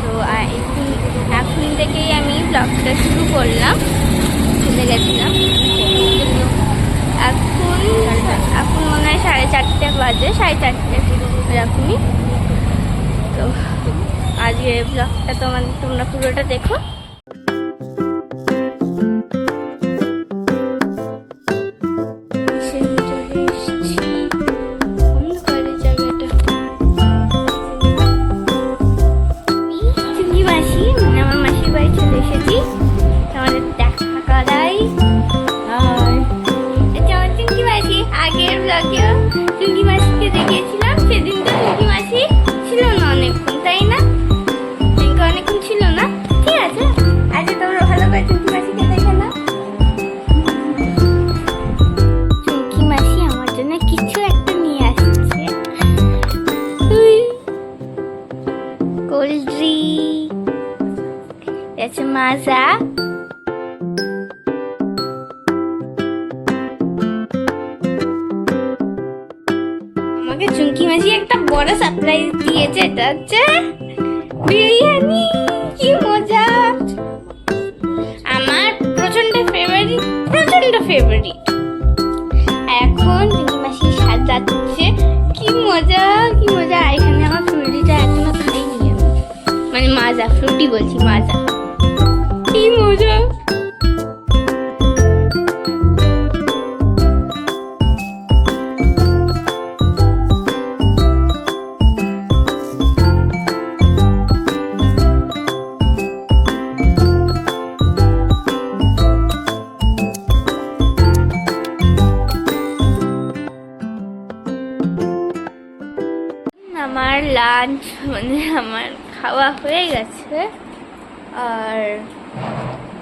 তো এখন থেকেই আমি ব্লগটা শুরু করলাম, চলে গেছিলাম। এখন মনে হয় 4:30 বাজে, 4:30 এরকমই। তো আজকে ব্লগটা তোমরা পুরোটা দেখো। আগের ব্লগে চুঙ্কি মাসিকে দেখিয়েছিলাম, সেদিন তো চুঙ্কি মাসি ছিল না অনেকক্ষণ, তাই না? অনেকক্ষণ ছিল না, ঠিক আছে। আজকে তোমরা ভালো করে চুঙ্কি মাসিকে দেখে না। চুঙ্কি মাসি আমার জন্য কিছু একটা নিয়ে আসছে, কোল্ড ড্রিঙ্ক আছে, মাজা। আমাকে চুঙ্কি মাসি একটা বড় সারপ্রাইজ দিয়েছে, এটা হচ্ছে বিরিয়ানি। কি মজা! আমার প্রচন্ড ফেভারিট। এখন চুঙ্কি মাসি সাজাচ্ছে, কি মজা। এখানে আমার ফ্রুটিটা এখনো খাইনি আমি, মানে মাজা, ফ্রুটি বলছি, মাজা। কি মজা! আমার লাঞ্চ মানে আমার খাওয়া হয়ে গেছে। আর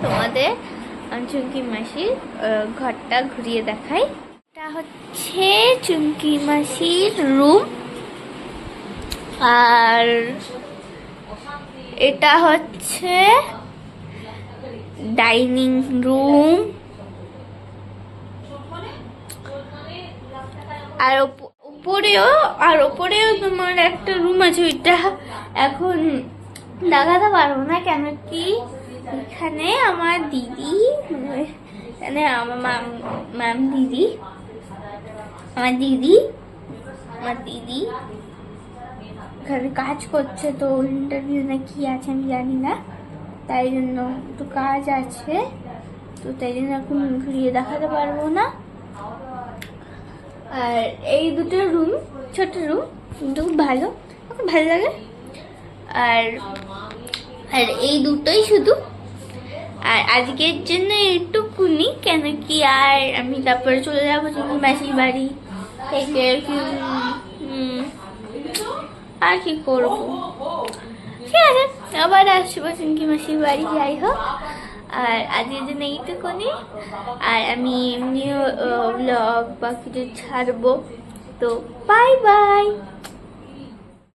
তোমাদের চুমকি মাসির ঘরটা ঘুরিয়ে দেখাই। এটা হচ্ছে চুমকি মাসির রুম, আর এটা হচ্ছে ডাইনিং রুম। আর ওপরেও তোমার একটা রুম আছে, ওইটা এখন দেখাতে পারবো না, কেন কি এখানে আমার দিদি, এখানে আমার দিদি এখানে কাজ করছে। তো ইন্টারভিউ না কি আছে আমি জানি না, তাই জন্য একটু কাজ আছে, তো তাই জন্য এখন ঘুরিয়ে দেখাতে পারবো না। আর এই দুটো রুম, ছোট রুম, কিন্তু খুব ভালো লাগে। আর এই দুটোই শুধু, আর আজকের জন্য এইটুকুনি, কেন কি আর আমি তারপরে চলে যাবো চুমকি মাসির বাড়ি থেকে। আর কি করবো, ঠিক আছে, আবার আসবো চুমকি মাসির বাড়ি, যাই হোক। আর আজকের জন্য এইটুকুনি। আর আমি এমনিও ব্লগ বা কিছু ছাড়বো, তো বাই বাই।